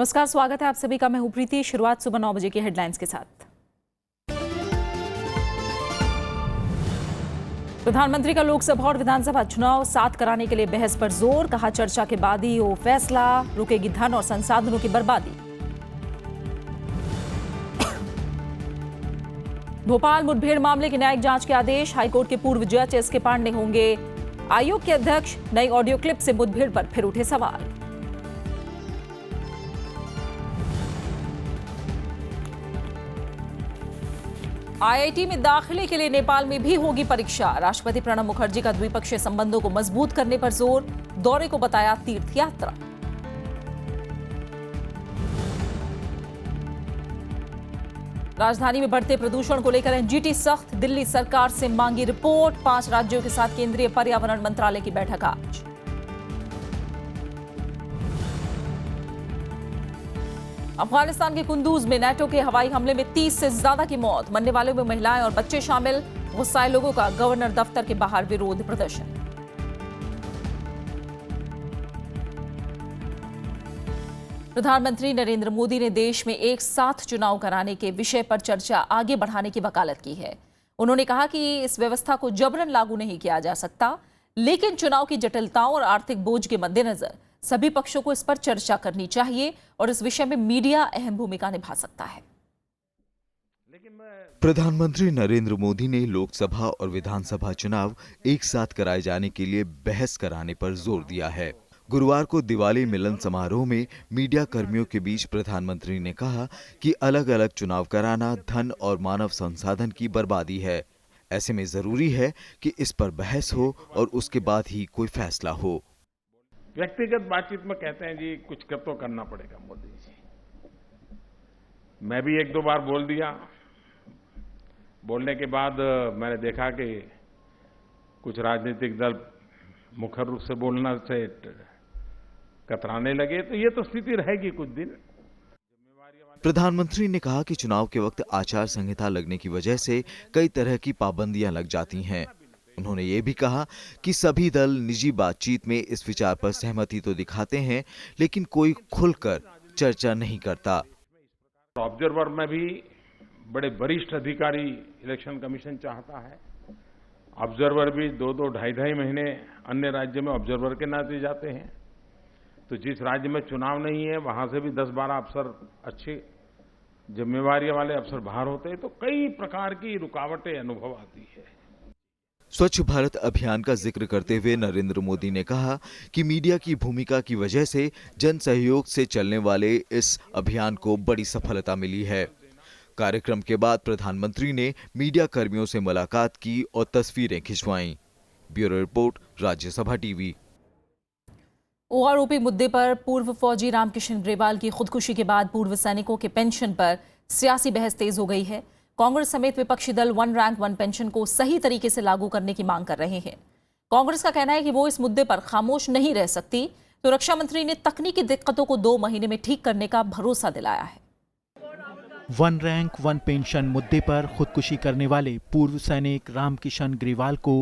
नमस्कार, स्वागत है आप सभी का। मैं हूं प्रीति। शुरुआत सुबह 9 बजे की हेडलाइंस के साथ। प्रधानमंत्री का लोकसभा और विधानसभा चुनाव 7 कराने के लिए बहस पर जोर। कहा चर्चा के बाद ही हो फैसला, रुकेगी धन और संसाधनों की बर्बादी। भोपाल मुठभेड़ मामले की न्यायिक जांच के आदेश। हाईकोर्ट के पूर्व जज एस के पांडे होंगे आयोग के अध्यक्ष। नई ऑडियो क्लिप से मुठभेड़ पर फिर उठे सवाल। आईआईटी में दाखिले के लिए नेपाल में भी होगी परीक्षा। राष्ट्रपति प्रणब मुखर्जी का द्विपक्षीय संबंधों को मजबूत करने पर जोर। दौरे को बताया तीर्थ यात्रा। राजधानी में बढ़ते प्रदूषण को लेकर एनजीटी सख्त। दिल्ली सरकार से मांगी रिपोर्ट। 5 राज्यों के साथ केंद्रीय पर्यावरण मंत्रालय की बैठक आज। अफगानिस्तान के कुंदूज में नेटो के हवाई हमले में 30 से ज्यादा की मौत। मरने वालों में महिलाएं और बच्चे शामिल। गुस्साए लोगों का गवर्नर दफ्तर के बाहर विरोध प्रदर्शन। प्रधानमंत्री नरेंद्र मोदी ने देश में एक साथ चुनाव कराने के विषय पर चर्चा आगे बढ़ाने की वकालत की है। उन्होंने कहा कि इस व्यवस्था को जबरन लागू नहीं किया जा सकता, लेकिन चुनाव की जटिलताओं और आर्थिक बोझ के मद्देनजर सभी पक्षों को इस पर चर्चा करनी चाहिए और इस विषय में मीडिया अहम भूमिका निभा सकता है। प्रधानमंत्री नरेंद्र मोदी ने लोकसभा और विधानसभा चुनाव एक साथ कराए जाने के लिए बहस कराने पर जोर दिया है। गुरुवार को दिवाली मिलन समारोह में मीडिया कर्मियों के बीच प्रधानमंत्री ने कहा कि अलग अलग चुनाव कराना धन और मानव संसाधन की बर्बादी है। ऐसे में जरूरी है कि इस पर बहस हो और उसके बाद ही कोई फैसला हो। व्यक्तिगत बातचीत में कहते हैं जी कुछ तो करना पड़ेगा मोदी जी। मैं भी 1-2 बार बोल दिया। बोलने के बाद मैंने देखा कि कुछ राजनीतिक दल मुखर रूप से बोलना से कतराने लगे, तो ये तो स्थिति रहेगी कुछ दिन। प्रधानमंत्री ने कहा कि चुनाव के वक्त आचार संहिता लगने की वजह से कई तरह की पाबंदियां लग जाती हैं। उन्होंने ये भी कहा कि सभी दल निजी बातचीत में इस विचार पर सहमति तो दिखाते हैं, लेकिन कोई खुलकर चर्चा नहीं करता। ऑब्जर्वर में भी बड़े वरिष्ठ अधिकारी इलेक्शन कमीशन चाहता है। ऑब्जर्वर भी 2-2, 2.5 महीने अन्य राज्य में ऑब्जर्वर के नाते जाते हैं। तो जिस राज्य में चुनाव नहीं है वहां से भी 10-12 अफसर, अच्छे जिम्मेवारी वाले अफसर बाहर होते हैं। तो कई प्रकार की रुकावटें अनुभव आती है। स्वच्छ भारत अभियान का जिक्र करते हुए नरेंद्र मोदी ने कहा कि मीडिया की भूमिका की वजह से जन सहयोग से चलने वाले इस अभियान को बड़ी सफलता मिली है। कार्यक्रम के बाद प्रधानमंत्री ने मीडिया कर्मियों से मुलाकात की और तस्वीरें खिंचवाईं। Bureau report, Rajya Sabha TV. OROP मुद्दे पर पूर्व फौजी रामकिशन ग्रेवाल की खुदकुशी के बाद पूर्व सैनिकों के पेंशन पर सियासी बहस तेज हो गई है। कांग्रेस समेत विपक्षी दल 1 रैंक 1 पेंशन को सही तरीके से लागू करने की मांग कर रहे हैं। कांग्रेस का कहना है कि वो इस मुद्दे पर खामोश नहीं रह सकती, तो रक्षा मंत्री ने तकनीकी दिक्कतों को 2 महीने में ठीक करने का भरोसा दिलाया है। 1 रैंक 1 पेंशन मुद्दे पर खुदकुशी करने वाले पूर्व सैनिक रामकिशन ग्रेवाल को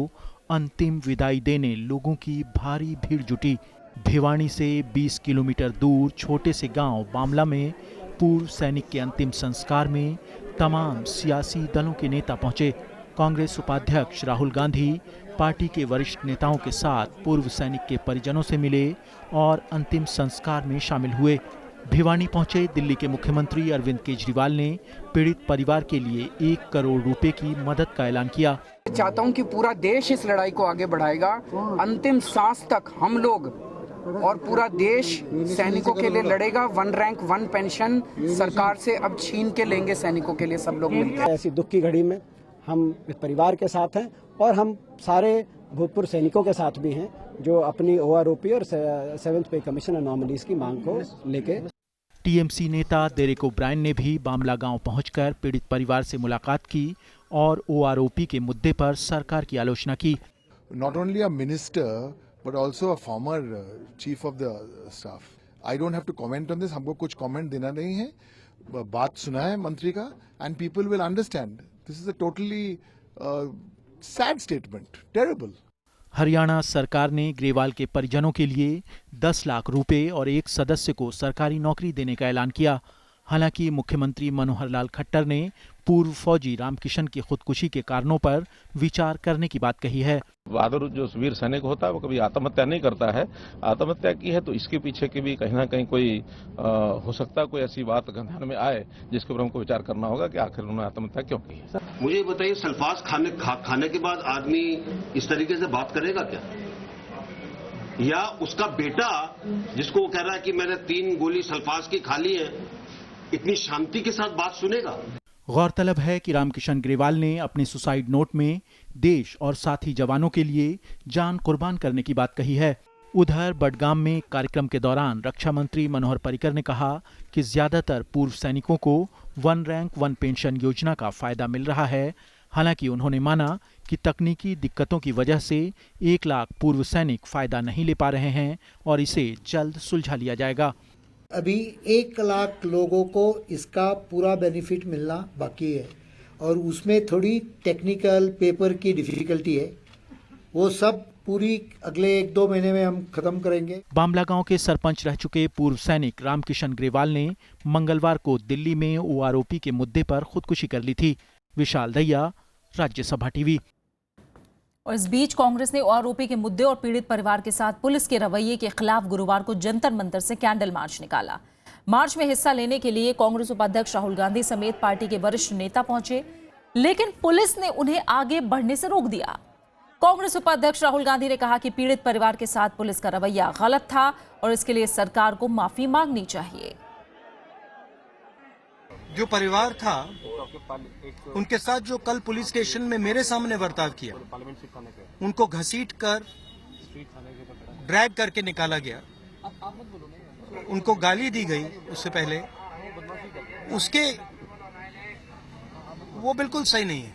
अंतिम विदाई देने लोगों की भारी भीड़ जुटी। भिवानी से 20 किलोमीटर दूर छोटे से गांव बामला में पूर्व सैनिक के अंतिम संस्कार में तमाम सियासी दलों के नेता पहुंचे। कांग्रेस उपाध्यक्ष राहुल गांधी पार्टी के वरिष्ठ नेताओं के साथ पूर्व सैनिक के परिजनों से मिले और अंतिम संस्कार में शामिल हुए। भिवानी पहुंचे दिल्ली के मुख्यमंत्री अरविंद केजरीवाल ने पीड़ित परिवार के लिए 1 करोड़ रुपए की मदद का ऐलान किया। चाहता हूं कि पूरा देश इस लड़ाई को आगे बढ़ाएगा। अंतिम सांस तक हम लोग और पूरा देश सैनिकों के लिए लड़ेगा। 1 रैंक 1 पेंशन सरकार से अब छीन के लेंगे सैनिकों के लिए सब लोग मिलकर। ऐसी दुख की घड़ी में हम इस परिवार के साथ हैं और हम सारे भूतपूर्व सैनिकों के साथ भी हैं जो अपनी ओआरओपी और 7th पे कमीशन अनॉमलीज की मांग को लेके। टीएमसी नेता डेरेक ओब्रायन ने भी बामला गांव पहुंचकर पीड़ित परिवार से मुलाकात की और ओआरओपी के मुद्दे पर सरकार की आलोचना की। Not only a minister but also a former chief of the staff. I don't have to comment on this. हमको कुछ comment देना नहीं है। बात सुना है मंत्री का and people will understand. This is a totally sad statement. Terrible. Haryana सरकार ने ग्रेवाल के परिजनों के लिए 10 लाख रुपए और एक सदस्य को सरकारी नौकरी देने का ऐलान किया। हालांकि मुख्यमंत्री मनोहर लाल खट्टर ने पूर्व फौजी रामकिशन की खुदकुशी के कारणों पर विचार करने की बात कही है। बहादुर जो वीर सैनिक होता है वो कभी आत्महत्या नहीं करता है। आत्महत्या की है तो इसके पीछे की भी कहीं ना कहीं कोई हो सकता है कोई ऐसी बात ध्यान में आए जिसके ऊपर हमको विचार करना होगा कि आखिर उन्होंने आत्महत्या क्यों की है। मुझे बताइए, सल्फास खाने के बाद आदमी इस तरीके से बात करेगा क्या? या उसका बेटा जिसको वो कह रहा है कि मैंने 3 गोली सल्फास की खा ली है, इतनी शांति के साथ बात सुनेगा? गौरतलब है कि रामकिशन ग्रेवाल ने अपने सुसाइड नोट में देश और साथी जवानों के लिए जान कुर्बान करने की बात कही है। उधर बडगाम में कार्यक्रम के दौरान रक्षा मंत्री मनोहर पर्रिकर ने कहा कि ज्यादातर पूर्व सैनिकों को 1 रैंक 1 पेंशन योजना का फायदा मिल रहा है। हालांकि उन्होंने माना कि तकनीकी दिक्कतों की वजह से 1 लाख पूर्व सैनिक फायदा नहीं ले पा रहे हैं और इसे जल्द सुलझा लिया जाएगा। अभी 1 लाख लोगों को इसका पूरा बेनिफिट मिलना बाकी है और उसमें थोड़ी टेक्निकल पेपर की डिफिकल्टी है। वो सब पूरी अगले 1-2 महीने में हम खत्म करेंगे। बामला गांव के सरपंच रह चुके पूर्व सैनिक रामकिशन ग्रेवाल ने मंगलवार को दिल्ली में ओआरओपी के मुद्दे पर खुदकुशी कर ली थी। विशाल दहिया, राज्यसभा टीवी। और इस बीच कांग्रेस ने आरोपी के मुद्दे और पीड़ित परिवार के साथ पुलिस के रवैये के खिलाफ गुरुवार को जंतर मंतर से कैंडल मार्च निकाला। मार्च में हिस्सा लेने के लिए कांग्रेस उपाध्यक्ष राहुल गांधी समेत पार्टी के वरिष्ठ नेता पहुंचे, लेकिन पुलिस ने उन्हें आगे बढ़ने से रोक दिया। कांग्रेस उपाध्यक्ष राहुल गांधी ने कहा कि पीड़ित परिवार के साथ पुलिस का रवैया गलत था और इसके लिए सरकार को माफी मांगनी चाहिए। जो परिवार था उनके साथ जो कल पुलिस स्टेशन में मेरे सामने बर्ताव किया, उनको घसीट कर ड्रैग करके निकाला गया, उनको गाली दी गई उससे पहले, उसके वो बिल्कुल सही नहीं है।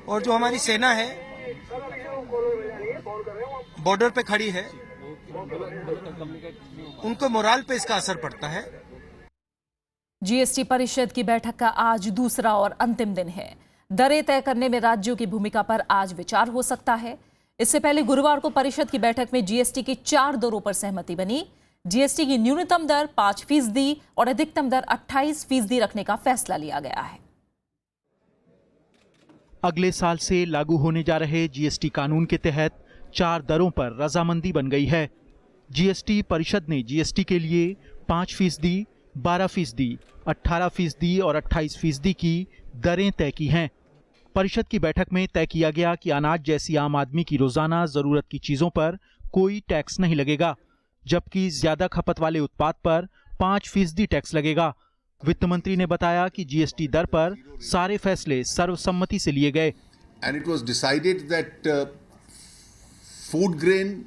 और जो हमारी सेना है बॉर्डर पे खड़ी है, उनको मोराल पे इसका असर पड़ता है। जीएसटी परिषद की बैठक का आज दूसरा और अंतिम दिन है। दरें तय करने में राज्यों की भूमिका पर आज विचार हो सकता है। इससे पहले गुरुवार को परिषद की बैठक में जीएसटी की 4 दरों पर सहमति बनी। जीएसटी की न्यूनतम दर 5% और अधिकतम दर 28% रखने का फैसला लिया गया है। अगले साल से लागू होने जा रहे जीएसटी कानून के तहत 4 दरों पर रजामंदी बन गई है। जीएसटी परिषद ने जीएसटी के लिए 5%, 12%, 18% और 28% की दरें तय की हैं। परिषद की बैठक में तय किया गया कि अनाज जैसी आम आदमी की रोजाना जरूरत की चीजों पर कोई टैक्स नहीं लगेगा, जबकि ज्यादा खपत वाले उत्पाद पर 5% टैक्स लगेगा। वित्त मंत्री ने बताया कि जीएसटी दर पर सारे फैसले सर्वसम्मति से लिए गए। And it was decided that food grain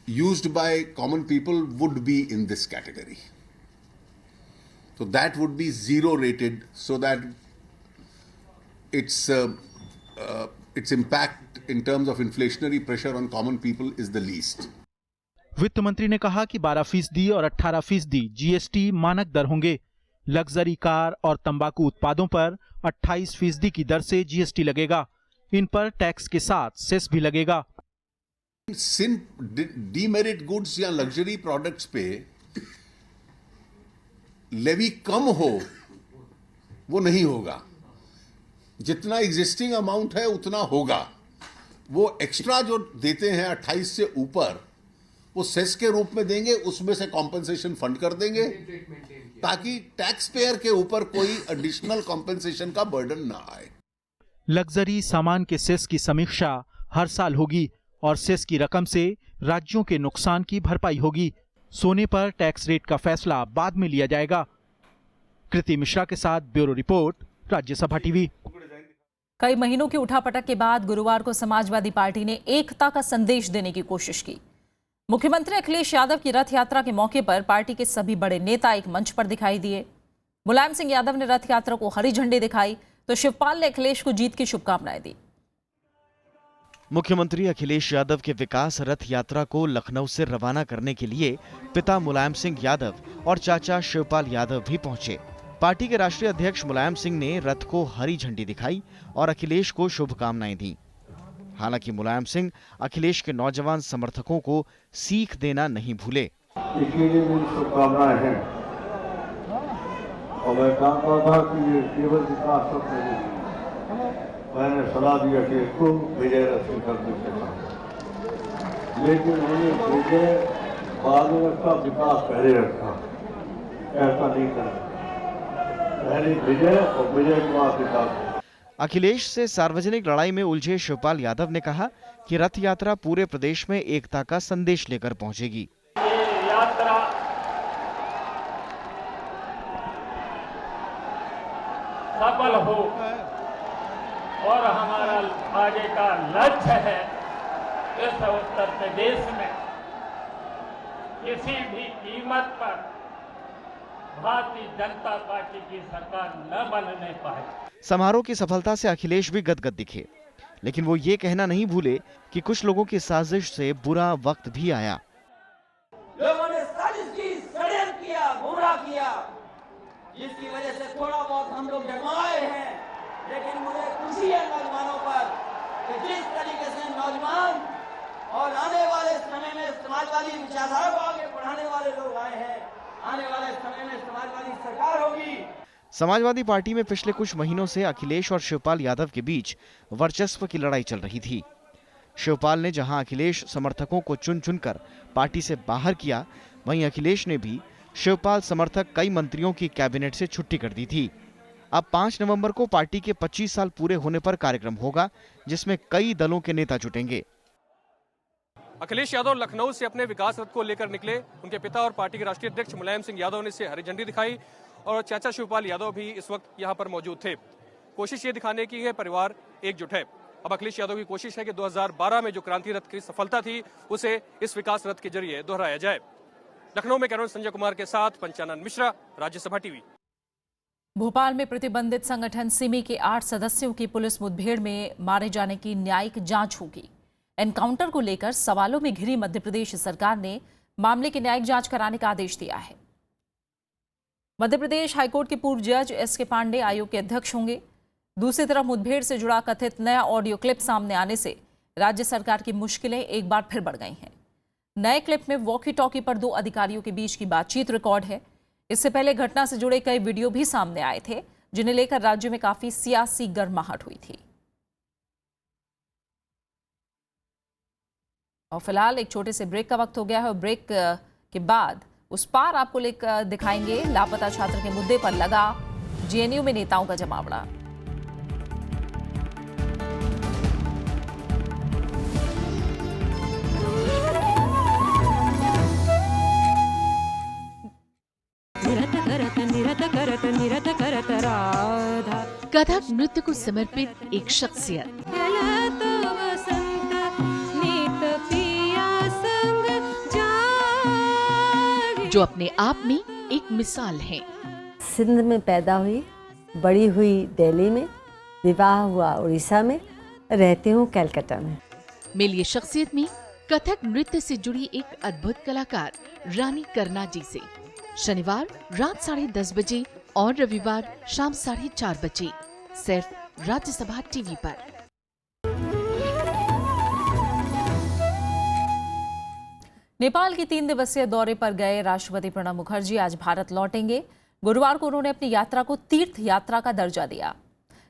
used by common people would be in this category. So that would be 0 rated, so that its impact in terms of inflationary pressure on common people is the least. वित्त मंत्री ने कहा कि 12% और 18% GST मानक दर होंगे। Luxury car और तंबाकू उत्पादों पर 28% की दर से जीएसटी लगेगा। इन पर टैक्स के साथ सेस भी लगेगा। डीमेरिट गुड्स या लग्जरी प्रोडक्ट्स पे लेवी कम हो वो नहीं होगा, जितना एग्जिस्टिंग अमाउंट है उतना होगा। वो एक्स्ट्रा जो देते हैं 28 से ऊपर वो सेस के रूप में देंगे, उसमें से कॉम्पेंसेशन फंड कर देंगे ताकि टैक्स पेयर के ऊपर कोई एडिशनल कॉम्पेंसेशन का बर्डन ना आए। लग्जरी सामान के सेस की समीक्षा हर साल होगी और सेस की रकम से राज्यों के नुकसान की भरपाई होगी। सोने पर टैक्स रेट का फैसला बाद में लिया जाएगा। कृति मिश्रा के साथ ब्यूरो रिपोर्ट, राज्यसभा टीवी। कई महीनों की उठापटक के बाद गुरुवार को समाजवादी पार्टी ने एकता का संदेश देने की कोशिश की। मुख्यमंत्री अखिलेश यादव की रथ यात्रा के मौके पर पार्टी के सभी बड़े नेता एक मंच पर दिखाई दिए। मुलायम सिंह यादव ने रथ यात्रा को हरी झंडी दिखाई तो शिवपाल ने अखिलेश को जीत की शुभकामनाएं दी। मुख्यमंत्री अखिलेश यादव के विकास रथ यात्रा को लखनऊ से रवाना करने के लिए पिता मुलायम सिंह यादव और चाचा शिवपाल यादव भी पहुंचे। पार्टी के राष्ट्रीय अध्यक्ष मुलायम सिंह ने रथ को हरी झंडी दिखाई और अखिलेश को शुभकामनाएं दी। हालांकि मुलायम सिंह अखिलेश के नौजवान समर्थकों को सीख देना नहीं भूले। इसके लिए मेरी शुभकामनाएं हैं और मैं जानता था कि ये केवल विकास तक नहीं है। मैंने सलाह दिया कि इसको विजय रश्मि करने के साथ, लेकिन उन्हें विजय बाद में रखा, विकास पहले रखा। ऐसा नहीं करना, पहले विजय और विजय के बाद विकास। अखिलेश से सार्वजनिक लड़ाई में उलझे शिवपाल यादव ने कहा कि रथ यात्रा पूरे प्रदेश में एकता का संदेश लेकर पहुंचेगी। ये यात्रा सफल हो और हमारा आगे का लक्ष्य है इस उत्तर प्रदेश में किसी भी कीमत पर भारतीय जनता पार्टी की सरकार न बनने पाए। समारोह की सफलता से अखिलेश भी गदगद दिखे, लेकिन वो ये कहना नहीं भूले कि कुछ लोगों की साजिश से बुरा वक्त भी आया। लोगों ने साजिश की, षड्यंत्र किया, गुमराह किया, जिसकी वजह से थोड़ा बहुत हम लोग डगमगाए हैं। लेकिन मुझे खुशी है नौजवानों पर कि जिस तरीके से नौजवान और आने वाले समय में समाजवादी विचारधारा को आगे बढ़ाने वाले लोग आए हैं, आने वाले समय में समाजवादी सरकार होगी। समाजवादी पार्टी में पिछले कुछ महीनों से अखिलेश और शिवपाल यादव के बीच वर्चस्व की लड़ाई चल रही थी। शिवपाल ने जहां अखिलेश समर्थकों को चुन चुनकर पार्टी से बाहर किया, वहीं अखिलेश ने भी शिवपाल समर्थक कई मंत्रियों की कैबिनेट से छुट्टी कर दी थी। अब 5 नवंबर को पार्टी के 25 साल पूरे होने पर कार्यक्रम होगा, जिसमें कई दलों के नेता जुटेंगे। अखिलेश यादव लखनऊ से अपने विकास रथ को लेकर निकले। उनके पिता और पार्टी के राष्ट्रीय अध्यक्ष मुलायम सिंह यादव ने इसे हरी झंडी दिखाई और चाचा शिवपाल यादव भी इस वक्त यहां पर मौजूद थे। कोशिश ये दिखाने की है परिवार एकजुट है। अब अखिलेश यादव की कोशिश है कि 2012 में जो क्रांति रथ की सफलता थी उसे इस विकास रथ के जरिए दोहराया जाए। लखनऊ में कैमरा संजय कुमार के साथ पंचानन मिश्रा, राज्यसभा टीवी। भोपाल में प्रतिबंधित संगठन सिमी के 8 सदस्यों की पुलिस मुठभेड़ में मारे जाने की न्यायिक जांच होगी। एनकाउंटर को लेकर सवालों में घिरी मध्य प्रदेश सरकार ने मामले की न्यायिक जांच कराने का आदेश दिया है। मध्य प्रदेश हाईकोर्ट के पूर्व जज एस.के. पांडे आयोग के अध्यक्ष होंगे। दूसरी तरफ मुठभेड़ से जुड़ा कथित नया ऑडियो क्लिप सामने आने से राज्य सरकार की मुश्किलें एक बार फिर बढ़ गई हैं। नए क्लिप में वॉकी टॉकी पर 2 अधिकारियों के बीच की बातचीत रिकॉर्ड है। इससे पहले घटना से जुड़े कई वीडियो भी सामने आए थे, जिन्हें लेकर राज्य में काफी सियासी गर्माहट हुई थी। और फिलहाल एक छोटे से ब्रेक का वक्त हो गया है और ब्रेक के बाद उस पार आपको लेकर दिखाएंगे लापता छात्र के मुद्दे पर लगा जेएनयू में नेताओं का जमावड़ा। कथक नृत्य को समर्पित एक शख्सियत जो अपने आप में एक मिसाल है। सिंध में पैदा हुई, बड़ी हुई दिल्ली में, विवाह हुआ उड़ीसा में, रहती हूँ कलकत्ता में। मिलिए शख्सियत में कथक नृत्य से जुड़ी एक अद्भुत कलाकार रानी करना जी से। शनिवार रात 10:30 बजे और रविवार शाम 4:30 बजे सिर्फ राज्यसभा टीवी पर। नेपाल की 3 दिवसीय दौरे पर गए राष्ट्रपति प्रणब मुखर्जी आज भारत लौटेंगे। गुरुवार को उन्होंने अपनी यात्रा को तीर्थ यात्रा का दर्जा दिया।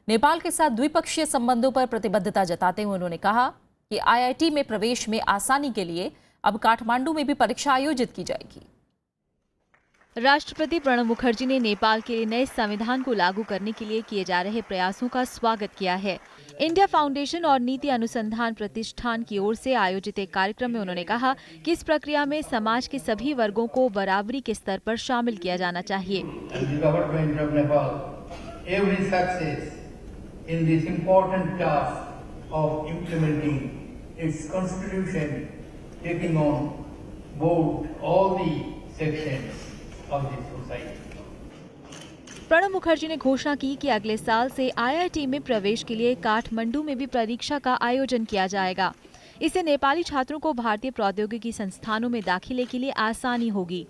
नेपाल के साथ द्विपक्षीय संबंधों पर प्रतिबद्धता जताते हुए उन्होंने कहा कि आईआईटी में प्रवेश में आसानी के लिए अब काठमांडू में भी परीक्षा आयोजित की जाएगी। राष्ट्रपति प्रणब मुखर्जी ने नेपाल के नए संविधान को लागू करने के लिए किए जा रहे प्रयासों का स्वागत किया है। इंडिया फाउंडेशन और नीति अनुसंधान प्रतिष्ठान की ओर से आयोजित एक कार्यक्रम में उन्होंने कहा कि इस प्रक्रिया में समाज के सभी वर्गों को बराबरी के स्तर पर शामिल किया जाना चाहिए। प्रणब मुखर्जी ने घोषणा की कि अगले साल से आईआईटी में प्रवेश के लिए काठमांडू में भी परीक्षा का आयोजन किया जाएगा। इससे नेपाली छात्रों को भारतीय प्रौद्योगिकी संस्थानों में दाखिले के लिए आसानी होगी।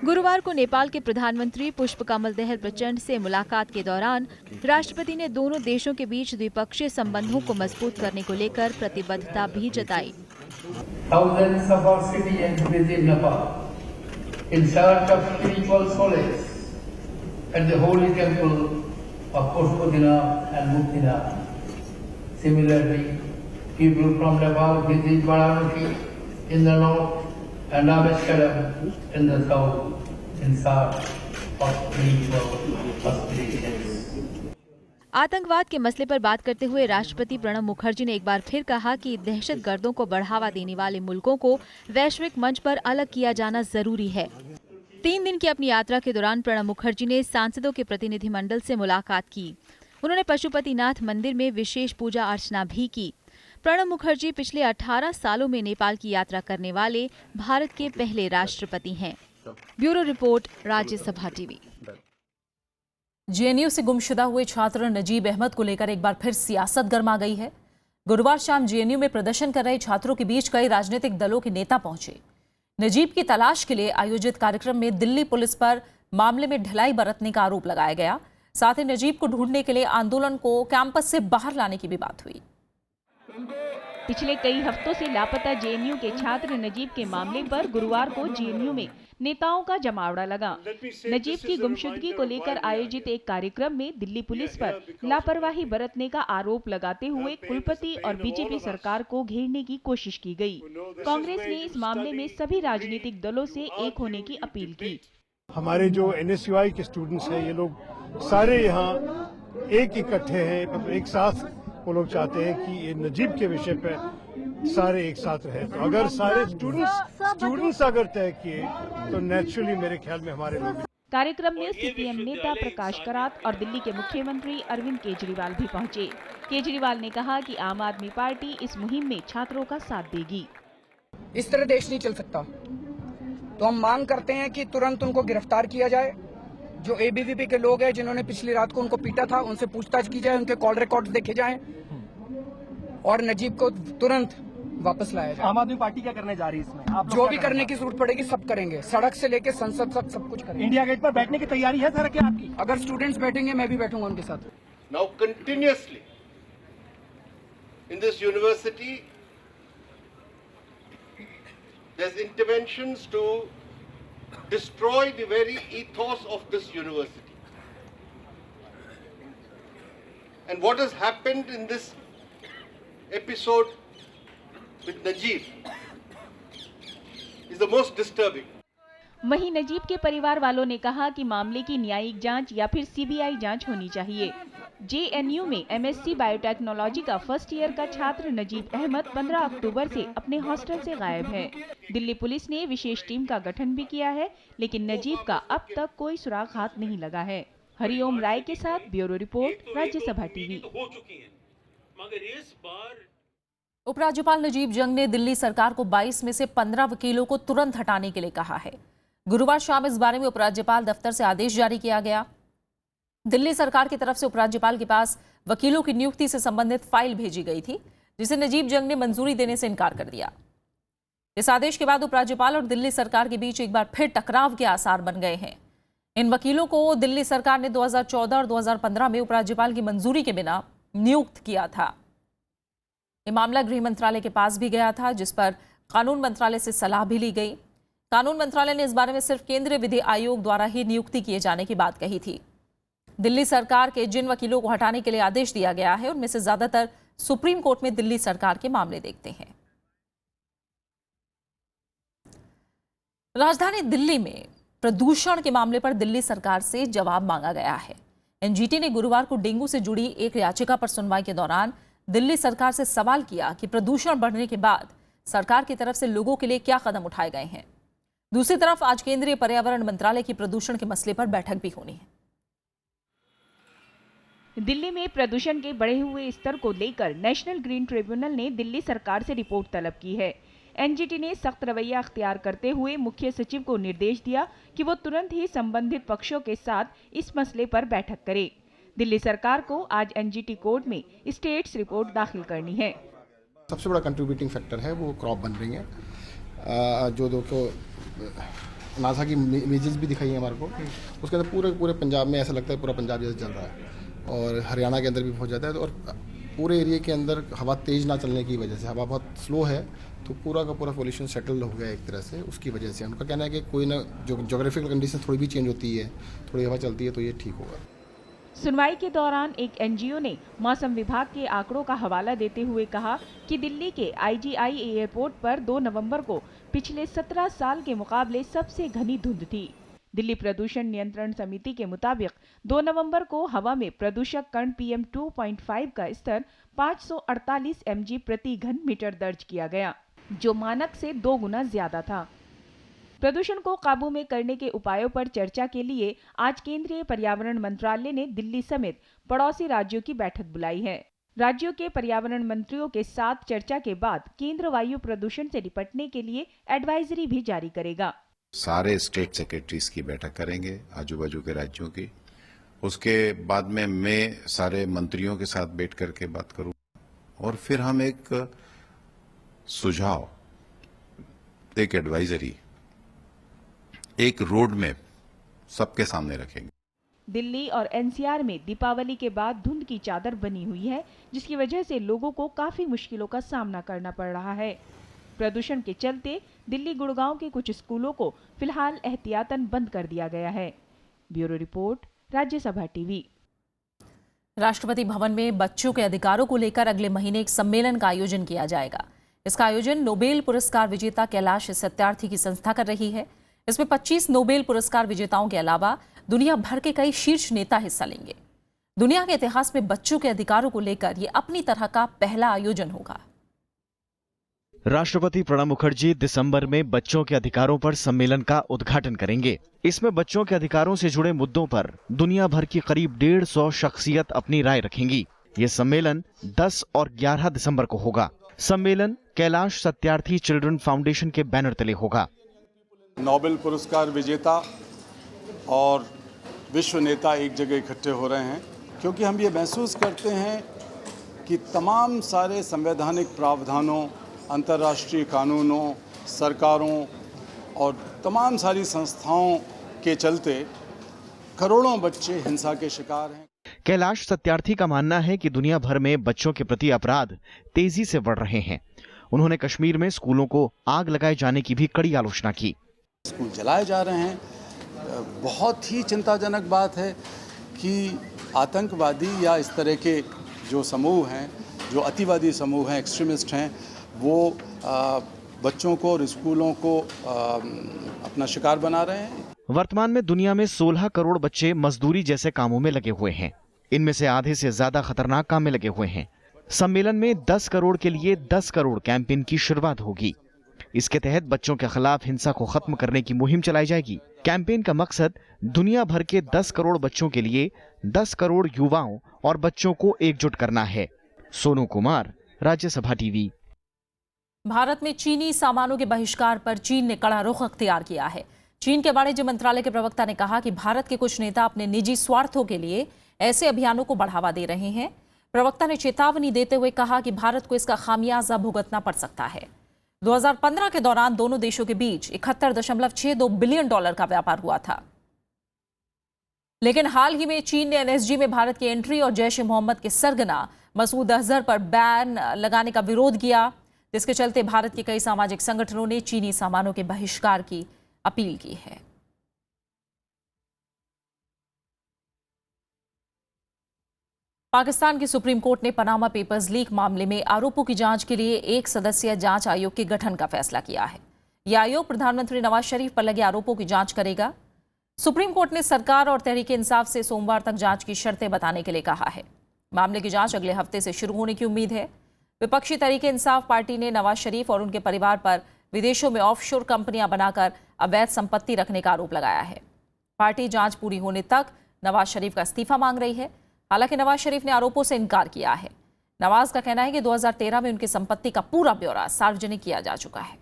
गुरुवार को नेपाल के प्रधानमंत्री पुष्पकमल दहल प्रचंड से मुलाकात के दौरान राष्ट्रपति ने दोनों देशों के बीच द्विपक्षीय संबंधों को मजबूत करने को लेकर प्रतिबद्धता भी जताई। Thousands of our citizens visit Nepal in search of spiritual solace at the holy temple of Pashupatinath and Muktinath. Similarly, people from Nepal visit Varanasi in the north and Namaskaram in the south in search of spiritual aspirations. आतंकवाद के मसले पर बात करते हुए राष्ट्रपति प्रणब मुखर्जी ने एक बार फिर कहा कि दहशतगर्दों को बढ़ावा देने वाले मुल्कों को वैश्विक मंच पर अलग किया जाना जरूरी है। 3 दिन की अपनी यात्रा के दौरान प्रणब मुखर्जी ने सांसदों के प्रतिनिधिमंडल से मुलाकात की। उन्होंने पशुपतिनाथ मंदिर में विशेष पूजा अर्चना भी की। प्रणब मुखर्जी पिछले 18 सालों में नेपाल की यात्रा करने वाले भारत के पहले राष्ट्रपति हैं। Bureau report, Rajya Sabha TV. JNU से गुमशुदा हुए छात्र नजीब अहमद को लेकर एक बार फिर सियासत गर्मा गई है। गुरुवार शाम जेएनयू में प्रदर्शन कर रहे छात्रों के बीच कई राजनीतिक दलों के नेता पहुंचे। नजीब की तलाश के लिए आयोजित कार्यक्रम में दिल्ली पुलिस पर मामले में ढिलाई बरतने का आरोप लगाया गया। साथ ही नजीब को ढूंढने के लिए आंदोलन को कैंपस से बाहर लाने की भी बात हुई। पिछले कई हफ्तों से लापता जेएनयू के छात्र नजीब के मामले पर गुरुवार को जेएनयू में नेताओं का जमावड़ा लगा। नजीब की गुमशुदगी को लेकर आयोजित एक कार्यक्रम में दिल्ली पुलिस पर लापरवाही बरतने का आरोप लगाते हुए कुलपति और बीजेपी सरकार को घेरने की कोशिश की गई। कांग्रेस ने इस मामले में सभी राजनीतिक दलों से एक होने की अपील की। हमारे जो एनएसयूआई के स्टूडेंट्स हैं, ये लोग सारे यहाँ एक इकट्ठे हैं, एक साथ वो लोग चाहते हैं कि ये नजीब के विषय पे सारे एक साथ रहे। तो अगर सारे स्टूडेंट्स अगर तय किए तो नेचुरली मेरे ख्याल में हमारे लोग। कार्यक्रम में सीपीएम नेता प्रकाश करात और दिल्ली के मुख्यमंत्री अरविंद केजरीवाल भी पहुंचे। केजरीवाल ने कहा कि आम आदमी पार्टी इस मुहिम में छात्रों का साथ देगी। इस तरह देश नहीं चल सकता, तो हम मांग करते हैं कि तुरंत उनको गिरफ्तार किया जाए। जो एबीवीपी के लोग हैं जिन्होंने पिछली रात को उनको पीटा था, उनसे पूछताछ की जाए, उनके कॉल रिकॉर्ड्स देखे जाएं और नजीब को तुरंत वापस लाया जाए। आम आदमी पार्टी क्या करने जा रही है इसमें? आप जो भी करने की जरूरत पड़ेगी सब करेंगे, सड़क से लेके संसद तक सब कुछ करेंगे। इंडिया गेट पर बैठने की तैयारी है सर क्या आपकी? अगर स्टूडेंट्स बैठेंगे मैं भी बैठूंगा उनके साथ। Now continuously in this university there is interventions to destroy the very ethos of this university. And what has happened in this episode with Najib is the most disturbing. वहीं नजीब के परिवार वालों ने कहा कि मामले की न्यायिक जांच या फिर सीबीआई जांच होनी चाहिए। जेएनयू में एमएससी बायोटेक्नोलॉजी का फर्स्ट ईयर का छात्र नजीब अहमद 15 अक्टूबर से अपने हॉस्टल से गायब है। दिल्ली पुलिस ने विशेष टीम का गठन भी किया है, लेकिन नजीब का अब तक कोई सुराग हाथ नहीं लगा है। हरिओम राय के साथ ब्यूरो रिपोर्ट, राज्यसभा टीवी। उपराज्यपाल नजीब जंग ने दिल्ली सरकार को 22 में से 15 वकीलों को तुरंत हटाने के लिए कहा है। गुरुवार शाम इस बारे में उपराज्यपाल दफ्तर से आदेश जारी किया गया। दिल्ली सरकार की तरफ से उपराज्यपाल के पास वकीलों की नियुक्ति से संबंधित फाइल भेजी गई थी, जिसे नजीब जंग ने मंजूरी देने से इनकार कर दिया। इस आदेश के बाद उपराज्यपाल और दिल्ली सरकार के बीच एक बार फिर टकराव के आसार बन गए हैं। इन वकीलों को दिल्ली सरकार ने 2014 और 2015 में उपराज्यपाल की मंजूरी के बिना नियुक्त किया था। ये मामला गृह मंत्रालय के पास भी गया था, जिस पर कानून मंत्रालय से सलाह भी ली गई। कानून मंत्रालय ने इस बारे में सिर्फ केंद्रीय विधि आयोग द्वारा ही नियुक्ति किए जाने की बात कही थी। दिल्ली सरकार के जिन वकीलों को हटाने के लिए आदेश दिया गया है, उनमें से ज्यादातर सुप्रीम कोर्ट में दिल्ली सरकार के मामले देखते हैं। राजधानी दिल्ली में प्रदूषण के मामले पर दिल्ली सरकार से जवाब मांगा गया है। एनजीटी ने गुरुवार को डेंगू से जुड़ी एक याचिका पर सुनवाई के दौरान दिल्ली सरकार से सवाल किया कि प्रदूषण बढ़ने के बाद सरकार की तरफ से लोगों के लिए क्या कदम उठाए गए हैं। दूसरी तरफ आज केंद्रीय पर्यावरण मंत्रालय की प्रदूषण के मसले पर बैठक भी होनी है। दिल्ली में प्रदूषण के बढ़े हुए स्तर को लेकर नेशनल ग्रीन ट्रिब्यूनल ने दिल्ली सरकार से रिपोर्ट तलब की है। एनजीटी ने सख्त रवैया अख्तियार करते हुए मुख्य सचिव को निर्देश दिया कि वो तुरंत ही संबंधित पक्षों के साथ इस मसले पर बैठक करे। दिल्ली सरकार को आज एनजीटी कोर्ट में स्टेट्स रिपोर्ट दाखिल करनी है। सबसे बड़ा कंट्रीब्यूटिंग फैक्टर है वो क्रॉप बन रही है, जो नासा की इमेजेस भी दिखाई हैं हमारे को। उसके अंदर पूरे पंजाब में ऐसा लगता है पूरा पंजाब जैसे चल रहा है, और हरियाणा के अंदर भी पहुंच जाता है। तो और पूरे एरिया के अंदर हवा तेज़ ना चलने की वजह से, हवा बहुत स्लो है, तो पूरा का पूरा पोल्यूशन सेटल हो गया एक तरह से। उसकी वजह से उनका कहना है कि कोई ना जो जोग्राफिकल कंडीशन थोड़ी भी चेंज होती है, थोड़ी हवा चलती है, तो ये ठीक होगा। सुनवाई के दौरान एक एनजीओ ने मौसम विभाग के आंकड़ों का हवाला देते हुए कहा कि दिल्ली के आईजीआई एयरपोर्ट पर 2 नवंबर को पिछले 17 साल के मुकाबले सबसे घनी धुंध थी। दिल्ली प्रदूषण नियंत्रण समिति के मुताबिक 2 नवंबर को हवा में प्रदूषक कण PM 2.5 का स्तर 548 mg प्रति घन मीटर दर्ज किया गया, जो मानक से 2 गुना ज्यादा था। प्रदूषण को काबू में करने के उपायों पर चर्चा के लिए आज केंद्रीय पर्यावरण मंत्रालय ने दिल्ली समेत पड़ोसी राज्यों की बैठक बुलाई है। राज्यों के पर्यावरण मंत्रियों के साथ चर्चा के बाद केंद्र वायु प्रदूषण से निपटने के लिए एडवाइजरी भी जारी करेगा। सारे स्टेट सेक्रेटरीज की बैठक करेंगे, आजू बाजू के राज्यों की। उसके बाद में मैं सारे मंत्रियों के साथ बैठ करके बात करूं, और फिर हम एक सुझाव, एक एडवाइजरी, एक रोड मैप सबके सामने रखेंगे। दिल्ली और एनसीआर में दीपावली के बाद धुंध की चादर बनी हुई है, जिसकी वजह से लोगों को काफी मुश्किलों का सामना करना पड़ रहा है। प्रदूषण के चलते दिल्ली गुड़गांव के कुछ स्कूलों को फिलहाल एहतियातन बंद कर दिया गया है। Bureau report, Rajya Sabha TV. Rashtrapati Bhavan में बच्चों के अधिकारों को लेकर अगले महीने एक सम्मेलन का आयोजन किया जाएगा। इसका आयोजन नोबेल पुरस्कार विजेता कैलाश सत्यार्थी की संस्था कर रही है। इसमें 25 नोबेल पुरस्कार विजेताओं के अलावा दुनिया भर के कई शीर्ष नेता हिस्सा लेंगे। दुनिया के इतिहास में बच्चों के अधिकारों को लेकर यह अपनी तरह का पहला आयोजन होगा। राष्ट्रपति प्रणब मुखर्जी दिसंबर में बच्चों के अधिकारों पर सम्मेलन का उद्घाटन करेंगे। इसमें बच्चों के अधिकारों से जुड़े मुद्दों पर दुनिया भर की करीब 150 शख्सियत अपनी राय रखेंगी। ये सम्मेलन 10 और 11 दिसंबर को होगा। सम्मेलन कैलाश सत्यार्थी चिल्ड्रन फाउंडेशन के बैनर तले होगा। नोबेल पुरस्कार विजेता और विश्व नेता एक जगह इकट्ठे हो रहे हैं, क्योंकि हम ये महसूस करते हैं कि तमाम सारे संवैधानिक प्रावधानों, अंतर्राष्ट्रीय कानूनों, सरकारों और तमाम सारी संस्थाओं के चलते करोड़ों बच्चे हिंसा के शिकार हैं। कैलाश सत्यार्थी का मानना है कि दुनिया भर में बच्चों के प्रति अपराध तेजी से बढ़ रहे हैं। उन्होंने कश्मीर में स्कूलों को आग लगाए जाने की भी कड़ी आलोचना की। स्कूल जलाए जा रहे हैं। बहुत ही चिंताजनक बात है कि आतंकवादी या इस तरह के जो समूह हैं, जो अतिवादी समूह हैं, एक्सट्रीमिस्ट हैं, वो बच्चों को और स्कूलों को अपना शिकार बना रहे हैं। वर्तमान में दुनिया में 16 करोड़ बच्चे मजदूरी जैसे कामों में लगे हुए हैं। इनमें से आधे से ज्यादा खतरनाक काम में लगे हुए हैं। सम्मेलन में 10 करोड़ के लिए 10 करोड़ कैंपेन की शुरुआत होगी। इसके तहत बच्चों के खिलाफ हिंसा को खत्म करने की मुहिम चलाई जाएगी। कैंपेन का मकसद दुनिया भर के 10 करोड़ बच्चों के लिए 10 करोड़ युवाओं और बच्चों को एकजुट करना है। सोनू कुमार, राज्यसभा टीवी। भारत में चीनी सामानों के बहिष्कार पर चीन ने कड़ा रुख अख्तियार किया है। चीन के वाणिज्य मंत्रालय के प्रवक्ता ने कहा कि भारत के कुछ नेता अपने निजी स्वार्थों के लिए ऐसे अभियानों को बढ़ावा दे रहे हैं। प्रवक्ता ने चेतावनी देते हुए कहा कि भारत को इसका खामियाजा भुगतना पड़ सकता है। 2015 के दौरान दोनों देशों के बीच 71.62 बिलियन डॉलर का व्यापार हुआ था। लेकिन हाल ही में चीन ने NSG में भारत की एंट्री और जैश ए मोहम्मद के सरगना मसूद अजहर पर बैन लगाने का विरोध किया, जिसके चलते भारत के कई सामाजिक संगठनों ने चीनी सामानों के बहिष्कार की अपील की है। पाकिस्तान की सुप्रीम कोर्ट ने पनामा पेपर्स लीक मामले में आरोपों की जांच के लिए एक सदस्यीय जांच आयोग के गठन का फैसला किया है। यह आयोग प्रधानमंत्री नवाज शरीफ पर लगे आरोपों की जांच करेगा। सुप्रीम कोर्ट ने सरकार और तहरीक इंसाफ से सोमवार तक जांच की शर्तें बताने के लिए कहा है। मामले की जांच अगले हफ्ते से शुरू होने की उम्मीद है। विपक्षी तहरीक इंसाफ पार्टी ने नवाज शरीफ और उनके परिवार पर विदेशों में ऑफशोर कंपनियां बनाकर अवैध संपत्ति रखने का आरोप लगाया है। पार्टी जांच पूरी होने तक नवाज शरीफ का इस्तीफा मांग रही है। हालांकि नवाज शरीफ ने आरोपों से इनकार किया है। नवाज का कहना है कि 2013 में उनकी संपत्ति का पूरा ब्यौरा सार्वजनिक किया जा चुका है।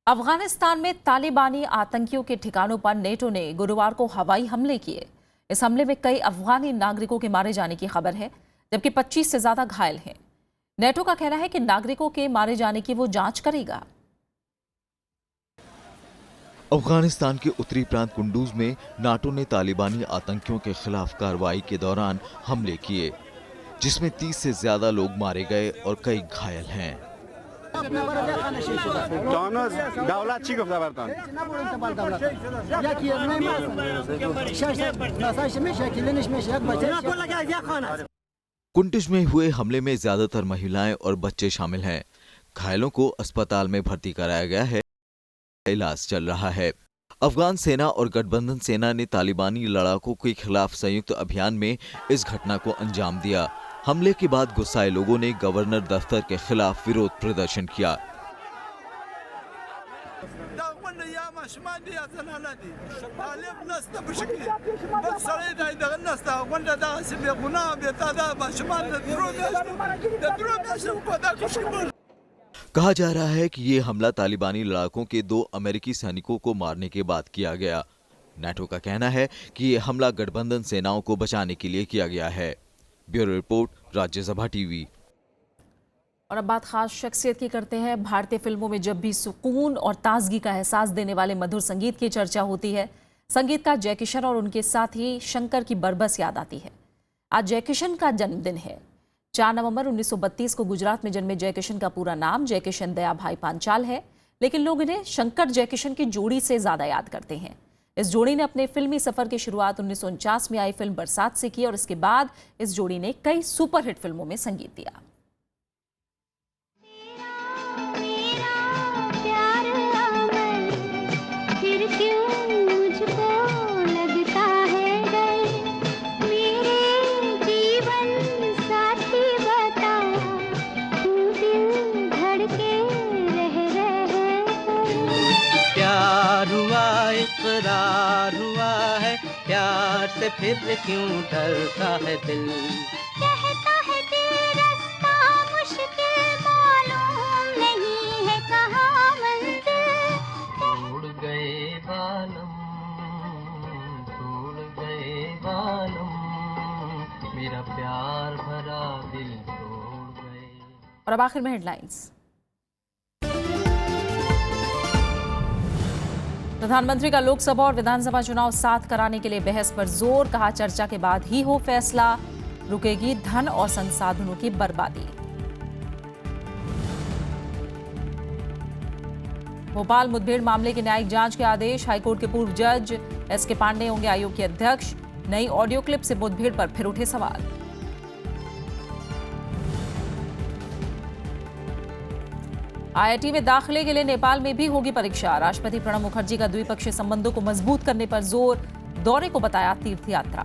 अफगानिस्तान में तालिबानी आतंकियों के ठिकानों पर नेटो ने गुरुवार को हवाई हमले किए। इस हमले में कई अफगानी नागरिकों के मारे जाने की खबर है, जबकि 25 से ज्यादा घायल हैं। नेटो का कहना है कि नागरिकों के मारे जाने की वो जांच करेगा। अफगानिस्तान के उत्तरी प्रांत कुंडूज में नाटो ने तालिबानी आतंकियों के खिलाफ कार्रवाई के दौरान हमले किए, जिसमें 30 से ज्यादा लोग मारे गए और कई घायल हैं। कुंडूज में हुए हमले में ज्यादातर महिलाएं और बच्चे शामिल हैं। घायलों को अस्पताल में भर्ती कराया गया है, इलाज चल रहा है। अफगान सेना और गठबंधन सेना ने तालिबानी लड़ाकों के खिलाफ संयुक्त अभियान में इस घटना को अंजाम दिया। हमले के बाद गुस्साए लोगों ने गवर्नर दफ्तर के खिलाफ विरोध प्रदर्शन किया। कहा जा रहा है कि ये हमला तालिबानी लड़ाकों के 2 अमेरिकी सैनिकों को मारने के बाद किया गया। नेटो का कहना है कि ये हमला गठबंधन सेनाओं को बचाने के लिए किया गया है। Bureau report, Rajya Sabha TV. और अब बात खास शख्सियत की करते हैं। भारतीय फिल्मों में जब भी सुकून और ताजगी का एहसास देने वाले मधुर संगीत की चर्चा होती है, संगीतकार जयकिशन और उनके साथ ही शंकर की बरबस याद आती है। आज जयकिशन का जन्मदिन है। 4 नवंबर 1932 को गुजरात में जन्मे जयकिशन का पूरा नाम जयकिशन दया भाई पांचाल है, लेकिन लोग इन्हें शंकर जयकिशन की जोड़ी से ज्यादा याद करते हैं। इस जोड़ी ने अपने फिल्मी सफर की शुरुआत 1949 में आई फिल्म बरसात से की और इसके बाद इस जोड़ी ने कई सुपरहिट फिल्मों में संगीत दिया। इकरार हुआ है प्यार से, फिर क्यों डरता है दिल। कहता है दिल रास्ता मुश्किल, मालूम नहीं है कहाँ मंजिल। छोड़ गए बालम, छोड़ गए बालम, मेरा प्यार भरा दिल छोड़ गए। और अब आखिर में हेडलाइंस। प्रधानमंत्री का लोकसभा और विधानसभा चुनाव साथ कराने के लिए बहस पर जोर, कहा चर्चा के बाद ही हो फैसला, रुकेगी धन और संसाधनों की बर्बादी। भोपाल मुठभेड़ मामले की न्यायिक जांच के आदेश, हाईकोर्ट के पूर्व जज एसके पांडे होंगे आयोग के अध्यक्ष। नई ऑडियो क्लिप से मुठभेड़ पर फिर उठे सवाल। आईआईटी में दाखिले के लिए नेपाल में भी होगी परीक्षा। राष्ट्रपति प्रणब मुखर्जी का द्विपक्षीय संबंधों को मजबूत करने पर जोर, दौरे को बताया तीर्थ यात्रा।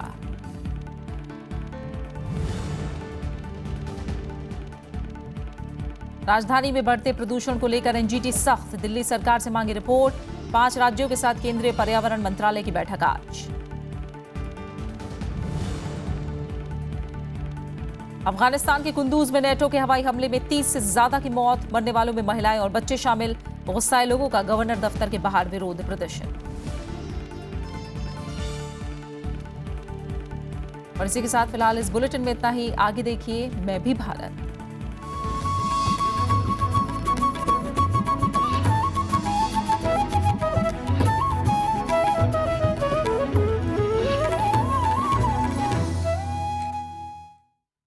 राजधानी में बढ़ते प्रदूषण को लेकर एनजीटी सख्त, दिल्ली सरकार से मांगी रिपोर्ट। 5 राज्यों के साथ केंद्रीय पर्यावरण मंत्रालय की बैठक आज। अफगानिस्तान के कुंदूज में नेटो के हवाई हमले में 30 से ज्यादा की मौत, मरने वालों में महिलाएं और बच्चे शामिल। गुस्साए लोगों का गवर्नर दफ्तर के बाहर विरोध प्रदर्शन। और इसी के साथ फिलहाल इस बुलेटिन में इतना ही। आगे देखिए मैं भी भारत।